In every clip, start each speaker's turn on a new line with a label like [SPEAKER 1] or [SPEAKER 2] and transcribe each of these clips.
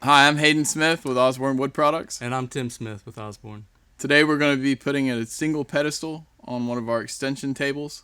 [SPEAKER 1] Hi, I'm Haden Smith with Osborne Wood Products.
[SPEAKER 2] And I'm Tim Smith with Osborne.
[SPEAKER 1] Today we're going to be putting a single pedestal on one of our extension tables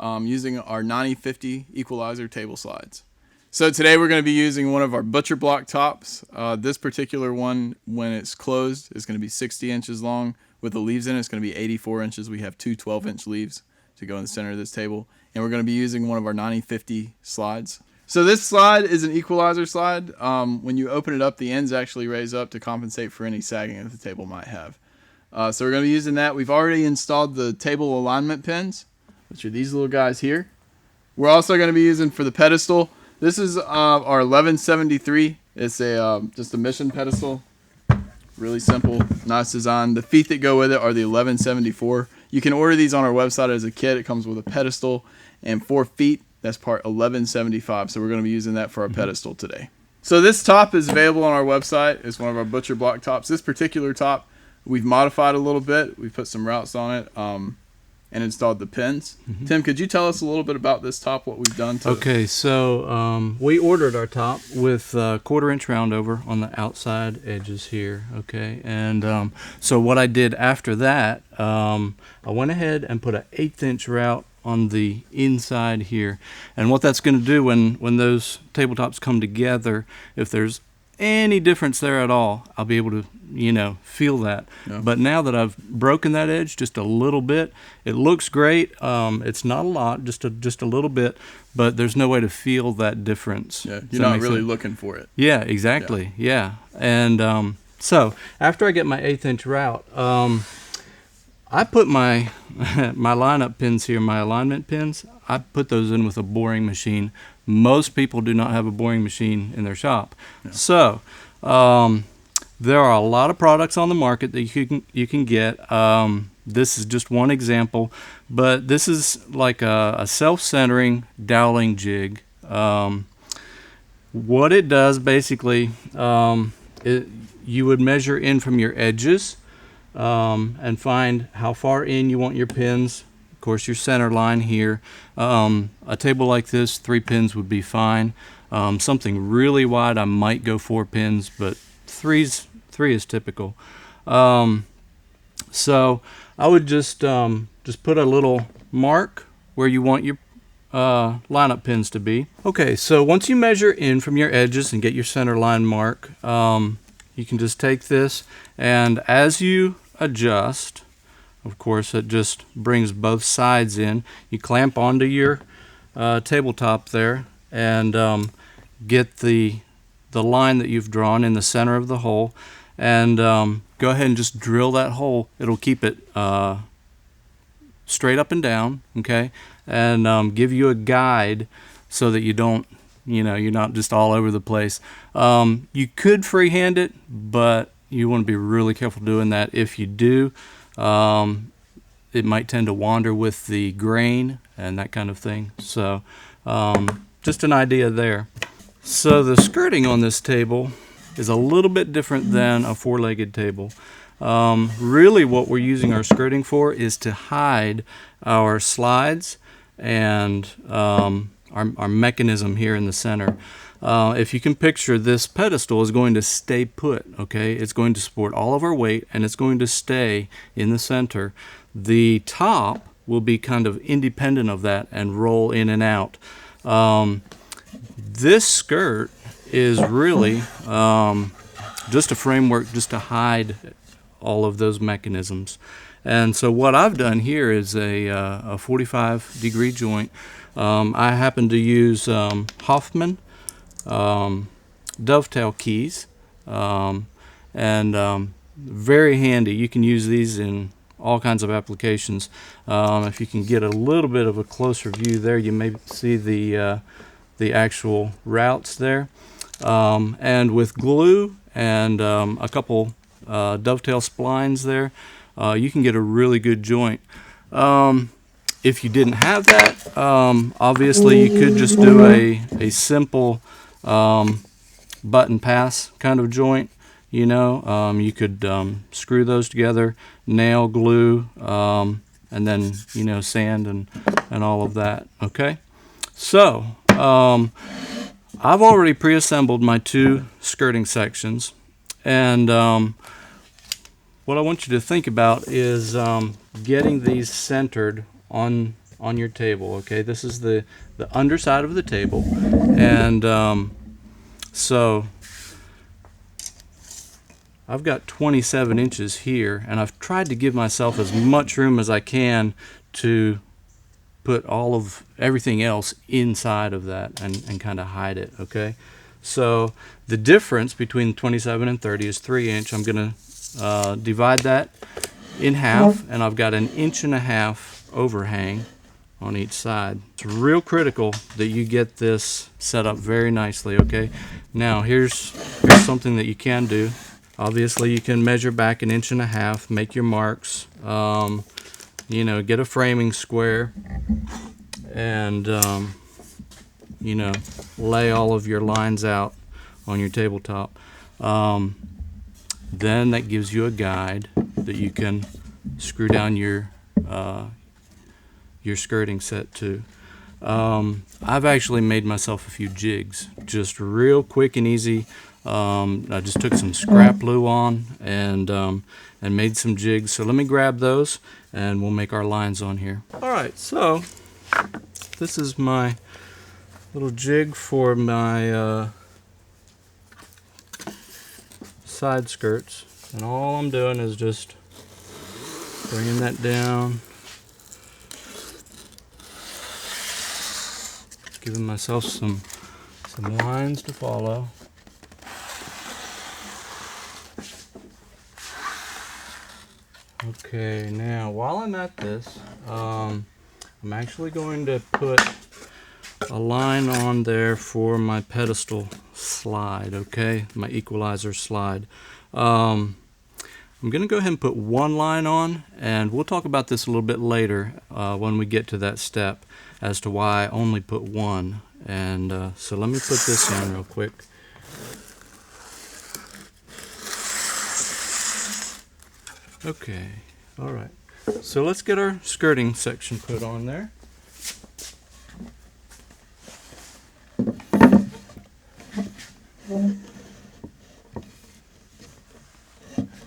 [SPEAKER 1] using our 9050 Equalizer table slides. So today we're going to be using one of our butcher block tops. This particular one, when it's closed, is going to be 60 inches long. With the leaves in it, it's going to be 84 inches. We have two 12-inch leaves to go in the center of this table. And we're going to be using one of our 9050 slides. So this slide is an Equalizer slide. When you open it up, the ends actually raise up to compensate for any sagging that the table might have. So we're going to be using that. We've already installed the table alignment pins, which are these little guys here. We're also going to be using for the pedestal. This is our 1173. It's just a mission pedestal. Really simple, nice design. The feet that go with it are the 1174. You can order these on our website as a kit. It comes with a pedestal and 4 feet. That's part 1175. So we're going to be using that for our pedestal today. So this top is available on our website. It's one of our butcher block tops. This particular top we've modified a little bit. We put some routes on it and installed the pins. Tim, could you tell us a little bit about this top, what we've done to it?
[SPEAKER 2] Okay, so we ordered our top with 1/4-inch round over on the outside edges here, okay? And so what I did after that, I went ahead and put an 1/8-inch route on the inside here. And what that's going to do when those tabletops come together, if there's any difference there at all, I'll be able to, feel that.
[SPEAKER 1] Yeah.
[SPEAKER 2] But now that I've broken that edge just a little bit, it looks great. It's not a lot, just a little bit, but there's no way to feel that difference.
[SPEAKER 1] Yeah, you're not really looking for it.
[SPEAKER 2] Yeah, exactly. Yeah. And so after I get my 1/8-inch route, I put my my lineup pins here, my alignment pins, I put those in with a boring machine. Most people do not have a boring machine in their shop.
[SPEAKER 1] Yeah.
[SPEAKER 2] So there are a lot of products on the market that you can get. This is just one example, but this is like a self-centering doweling jig. What it does basically, you would measure in from your edges and find how far in you want your pins. Of course, your center line here. A table like this, 3 pins would be fine. Something really wide, I might go 4 pins, but 3 is typical. So I would just put a little mark where you want your lineup pins to be. Okay, so once you measure in from your edges and get your center line mark, you can just take this, and as you adjust, of course, it just brings both sides in. You clamp onto your tabletop there and get the line that you've drawn in the center of the hole, and go ahead and just drill that hole. It'll keep it straight up and down, okay, and give you a guide so that you don't, you're not just all over the place. You could freehand it, but you want to be really careful doing that. If you do, it might tend to wander with the grain and that kind of thing. So just an idea there. So the skirting on this table is a little bit different than a 4-legged table. Really what we're using our skirting for is to hide our slides and our mechanism here in the center. If you can picture, this pedestal is going to stay put, okay? It's going to support all of our weight, and it's going to stay in the center. The top will be kind of independent of that and roll in and out. This skirt is really just a framework just to hide all of those mechanisms. And so what I've done here is a 45-degree joint. I happen to use Hoffman dovetail keys, and very handy. You can use these in all kinds of applications. If you can get a little bit of a closer view there, you may see the actual routes there. And with glue and a couple dovetail splines there, you can get a really good joint. If you didn't have that, obviously you could just do a simple button pass kind of joint. You could screw those together, nail, glue, and then sand and all of that. Okay, so I've already pre-assembled my 2 skirting sections, and what I want you to think about is getting these centered on your table. Okay, this is the underside of the table, and so I've got 27 inches here, and I've tried to give myself as much room as I can to put all of everything else inside of that and kind of hide it. Okay, so the difference between 27 and 30 is 3 inch. I'm going to divide that in half, and I've got 1.5 inch overhang on each side. It's real critical that you get this set up very nicely. Okay, now here's something that you can do. Obviously you can measure back 1.5 inch, make your marks, you know, get a framing square, and you know, lay all of your lines out on your tabletop. Then that gives you a guide that you can screw down your skirting set to. I've actually made myself a few jigs, just real quick and easy. I just took some scrap glue on and made some jigs. So let me grab those and we'll make our lines on here. Alright, so this is my little jig for my side skirts, and all I'm doing is just bringing that down, giving myself some lines to follow. Okay, now while I'm at this, I'm actually going to put a line on there for my pedestal slide, okay, my equalizer slide. I'm going to go ahead and put 1 line on, and we'll talk about this a little bit later when we get to that step as to why I only put 1. And so let me put this in real quick. Okay, all right. So let's get our skirting section put on there.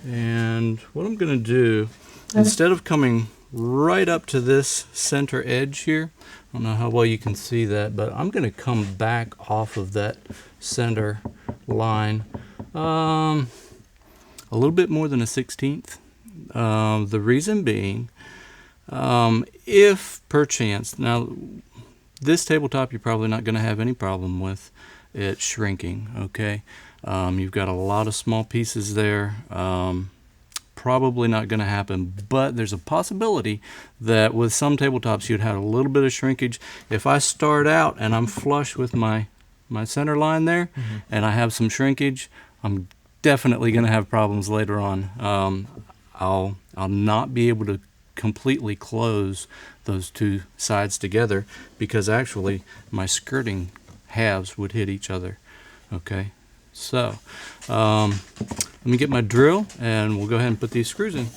[SPEAKER 2] And what I'm going to do, instead of coming right up to this center edge here, I don't know how well you can see that, but I'm going to come back off of that center line a little bit more than 1/16. The reason being, if perchance, now this tabletop you're probably not going to have any problem with it shrinking, okay? You've got a lot of small pieces there, probably not going to happen, but there's a possibility that with some tabletops you'd have a little bit of shrinkage. If I start out and I'm flush with my center line there, and I have some shrinkage, I'm definitely going to have problems later on. I'll not be able to completely close those 2 sides together, because actually my skirting halves would hit each other. Okay, so let me get my drill and we'll go ahead and put these screws in.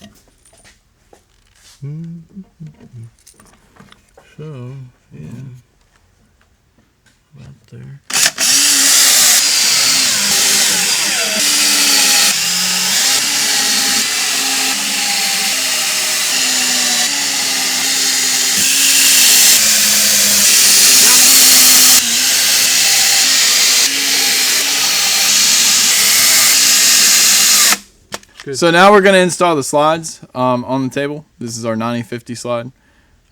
[SPEAKER 2] So yeah, about there.
[SPEAKER 1] So now we're going to install the slides on the table. This is our 90/50 slide.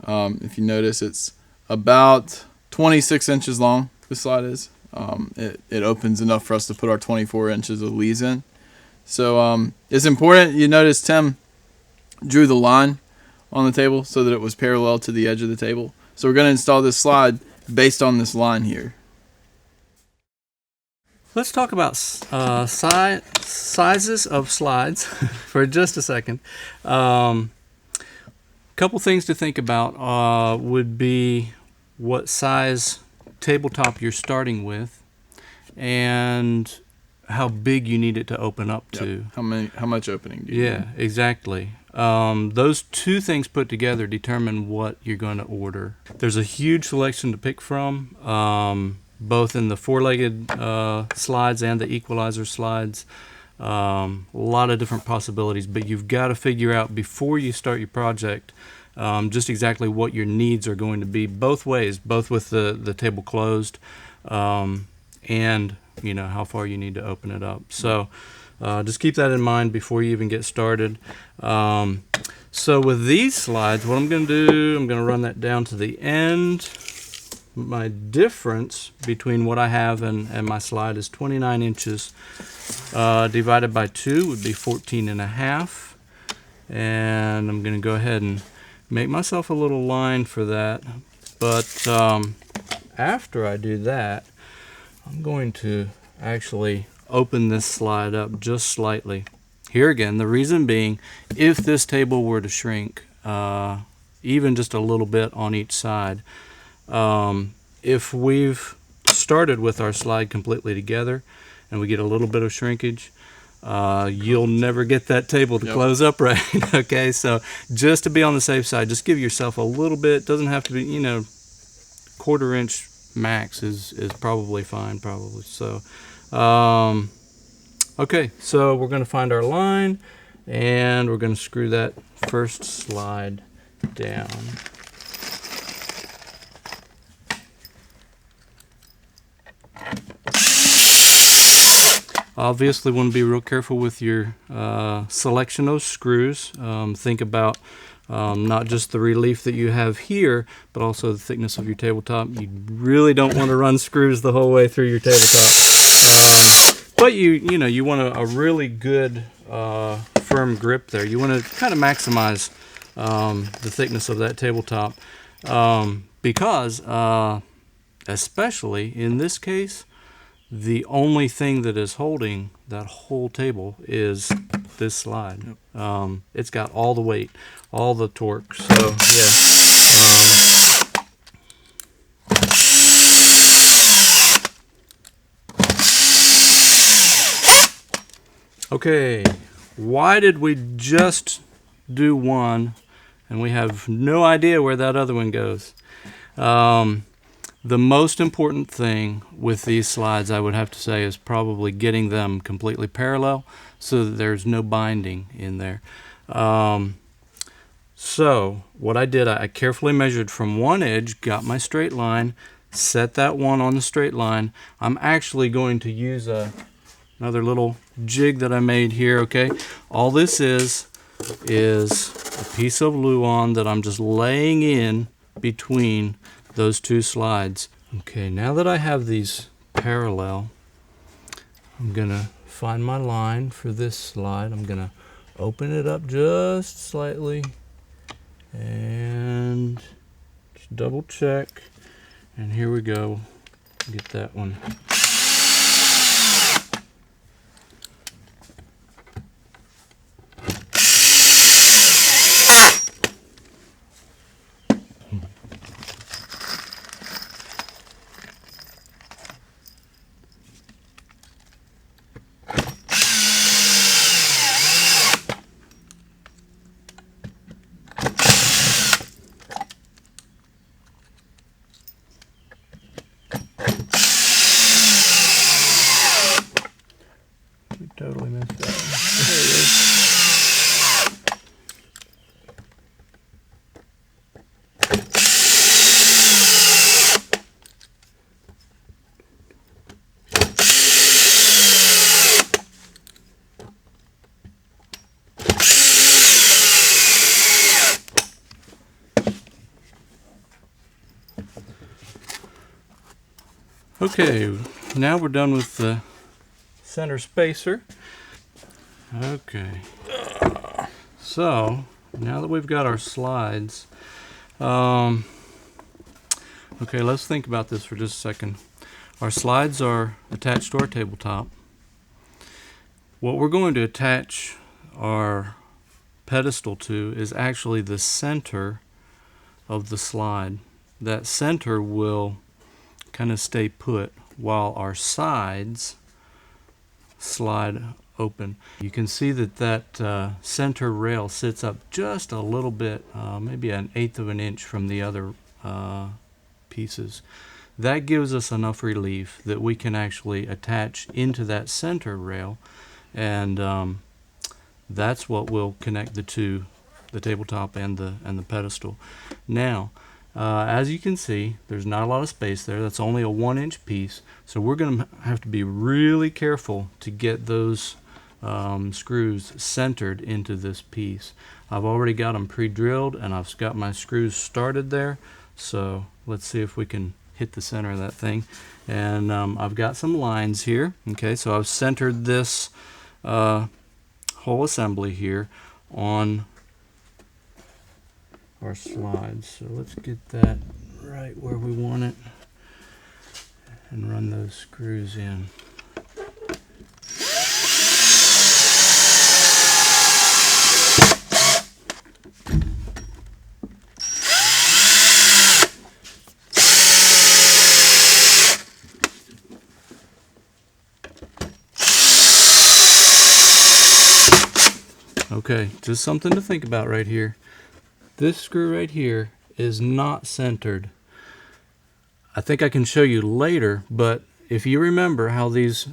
[SPEAKER 1] If you notice, it's about 26 inches long, this slide is. It opens enough for us to put our 24 inches of leads in. So it's important. You notice Tim drew the line on the table so that it was parallel to the edge of the table. So we're going to install this slide based on this line here.
[SPEAKER 2] Let's talk about sizes of slides for just a second. Couple things to think about would be what size tabletop you're starting with and how big you need it to open up to.
[SPEAKER 1] How much opening do you need?
[SPEAKER 2] Yeah, exactly. Those 2 things put together determine what you're going to order. There's a huge selection to pick from. both in the four-legged slides and the Equalizer slides. A lot of different possibilities, but you've got to figure out before you start your project just exactly what your needs are going to be, both ways, both with the table closed and how far you need to open it up. So just keep that in mind before you even get started. So with these slides, what I'm going to do, I'm going to run that down to the end. My difference between what I have and my slide is 29 inches. Divided by 2 would be 14 and a half. And I'm going to go ahead and make myself a little line for that. But after I do that, I'm going to actually open this slide up just slightly. Here again, the reason being, if this table were to shrink even just a little bit on each side, if we've started with our slide completely together and we get a little bit of shrinkage, you'll never get that table to close up right. Okay, so just to be on the safe side, just give yourself a little bit. Doesn't have to be, 1/4 inch max is probably fine, probably. So, okay, so we're going to find our line and we're going to screw that first slide down. Obviously, want to be real careful with your selection of screws. Think about not just the relief that you have here, but also the thickness of your tabletop. You really don't want to run screws the whole way through your tabletop. But you want a really good firm grip there. You want to kind of maximize the thickness of that tabletop because, especially in this case, the only thing that is holding that whole table is this slide. It's got all the weight, all the torque. So yeah. Okay, why did we just do one and we have no idea where that other one goes? The most important thing with these slides, I would have to say, is probably getting them completely parallel so that there's no binding in there. So what I did, I carefully measured from one edge, got my straight line, set that one on the straight line. I'm actually going to use another little jig that I made here, okay? All this is a piece of Luan that I'm just laying in between those two slides. Okay, now that I have these parallel, I'm gonna find my line for this slide. I'm gonna open it up just slightly and just double check, and here we go. Get that one. Totally missed that one. There it is. Okay, now we're done with the center spacer. Okay, so now that we've got our slides, okay, let's think about this for just a second. Our slides are attached to our tabletop. What we're going to attach our pedestal to is actually the center of the slide. That center will kind of stay put while our sides slide open. You can see that center rail sits up just a little bit, maybe 1/8 of an inch from the other pieces. that gives us enough relief that we can actually attach into that center rail, and that's what will connect the two, the tabletop and the pedestal. Now, as you can see, there's not a lot of space there. That's only a 1-inch piece, so we're going to have to be really careful to get those screws centered into this piece. I've already got them pre-drilled, and I've got my screws started there, so let's see if we can hit the center of that thing. And I've got some lines here. Okay, so I've centered this whole assembly here on our slides. So let's get that right where we want it and run those screws in. Okay, just something to think about right here. This screw right here is not centered. I think I can show you later, but if you remember how these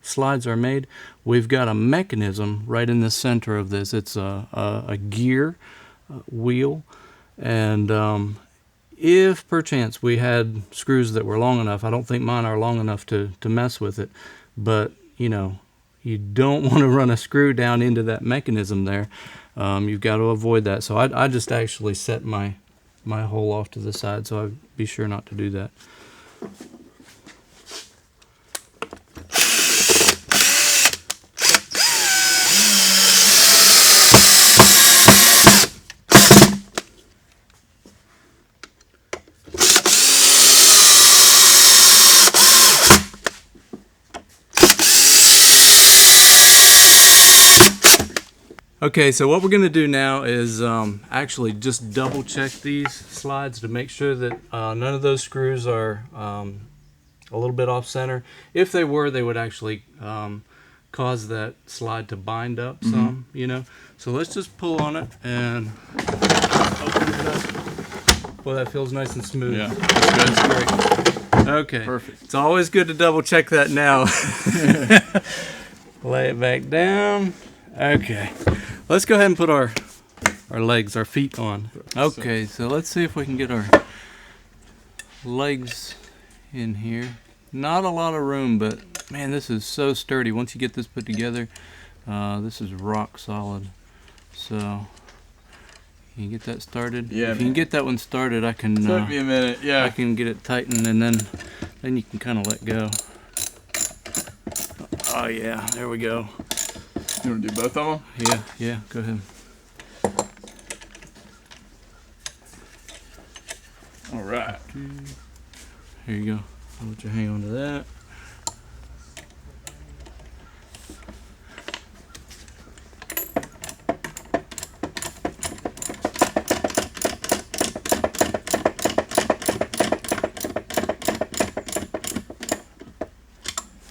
[SPEAKER 2] slides are made, we've got a mechanism right in the center of this. It's a gear wheel, and if perchance we had screws that were long enough, I don't think mine are long enough to mess with it, but you know, you don't want to run a screw down into that mechanism there. You've got to avoid that. So I just actually set my hole off to the side, so I'd be sure not to do that. Okay, so what we're going to do now is actually just double check these slides to make sure that none of those screws are a little bit off center. If they were, they would actually cause that slide to bind up some, you know. So let's just pull on it and open it up. Well, that feels nice and smooth.
[SPEAKER 1] Yeah, that's
[SPEAKER 2] great. Okay, perfect. It's always good to double check that now. Lay it back down. Okay, let's go ahead and put our legs, our feet on. Okay, so let's see if we can get our legs in here. Not a lot of room, but man, this is so sturdy. Once you get this put together, this is rock solid. So, can you get that started?
[SPEAKER 1] Yeah.
[SPEAKER 2] If you can get that one started, I can.
[SPEAKER 1] Took me a minute. Yeah.
[SPEAKER 2] I can get it tightened, and then you can kind of let go. Oh yeah, there we go.
[SPEAKER 1] You want to do both of them?
[SPEAKER 2] Yeah, go ahead.
[SPEAKER 1] All right.
[SPEAKER 2] Here you go. I'll let you hang on to that.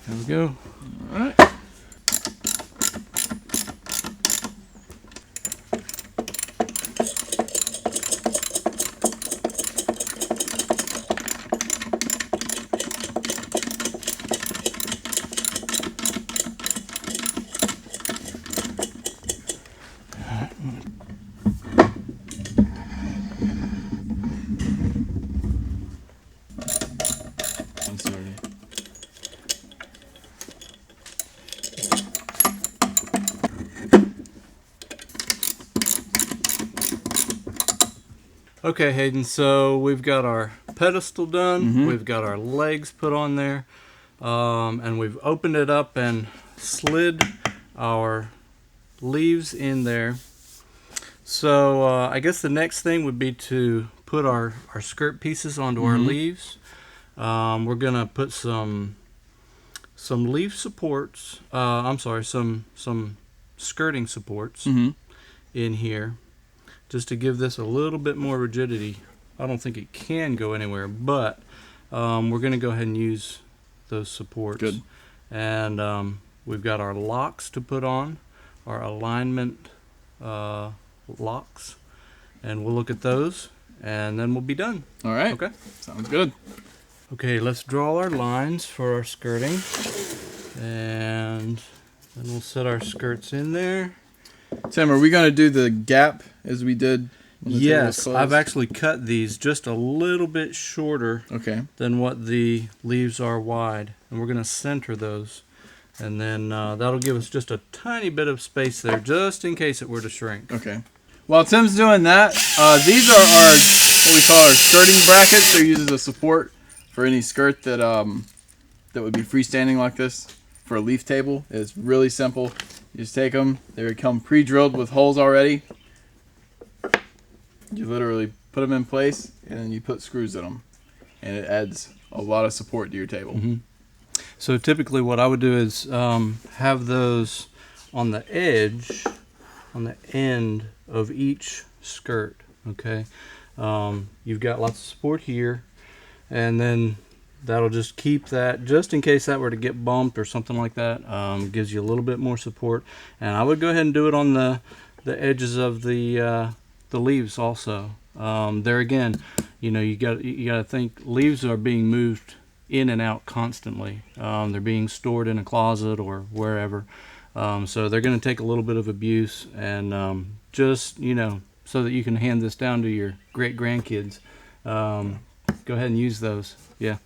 [SPEAKER 2] There we go.
[SPEAKER 1] All right.
[SPEAKER 2] Okay, Hayden, so we've got our pedestal done, we've got our legs put on there, and we've opened it up and slid our leaves in there. So I guess the next thing would be to put our skirt pieces onto our leaves. We're going to put some leaf supports, some skirting supports in here, just to give this a little bit more rigidity. I don't think it can go anywhere, but we're going to go ahead and use those supports.
[SPEAKER 1] Good.
[SPEAKER 2] And we've got our locks to put on, our alignment locks, and we'll look at those, and then we'll be done.
[SPEAKER 1] All right.
[SPEAKER 2] Okay.
[SPEAKER 1] Sounds good.
[SPEAKER 2] Okay, let's draw our lines for our skirting, and then we'll set our skirts in there.
[SPEAKER 1] Tim, are we going to do the gap as we did when the table was
[SPEAKER 2] Yes,
[SPEAKER 1] closed?
[SPEAKER 2] I've actually cut these just a little bit shorter
[SPEAKER 1] Okay.
[SPEAKER 2] than what the leaves are wide, and we're going to center those, and then that'll give us just a tiny bit of space there just in case it were to shrink.
[SPEAKER 1] Okay. While Tim's doing that, these are our what we call our skirting brackets. They're used as a support for any skirt that that would be freestanding like this for a leaf table. It's really simple. You just take them. They come pre-drilled with holes already. You literally put them in place, and then you put screws in them, and it adds a lot of support to your table.
[SPEAKER 2] Mm-hmm. So typically what I would do is have those on the edge, on the end of each skirt, okay? You've got lots of support here, and then that'll just keep that, just in case that were to get bumped or something like that, gives you a little bit more support. And I would go ahead and do it on the edges of the leaves also. There again, you know, you got to think leaves are being moved in and out constantly. They're being stored in a closet or wherever. So they're going to take a little bit of abuse, and just, you know, so that you can hand this down to your great grandkids, go ahead and use those. Yeah.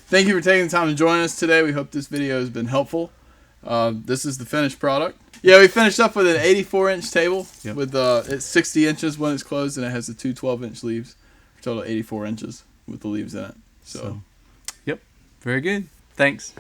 [SPEAKER 1] Thank you for taking the time to join us today. We hope this video has been helpful. This is the finished product. Yeah, we finished up with an 84-inch table.
[SPEAKER 2] Yep.
[SPEAKER 1] With it's 60 inches when it's closed, and it has the two 12-inch leaves, for a total of 84 inches with the leaves in it. So,
[SPEAKER 2] Yep. Very good. Thanks.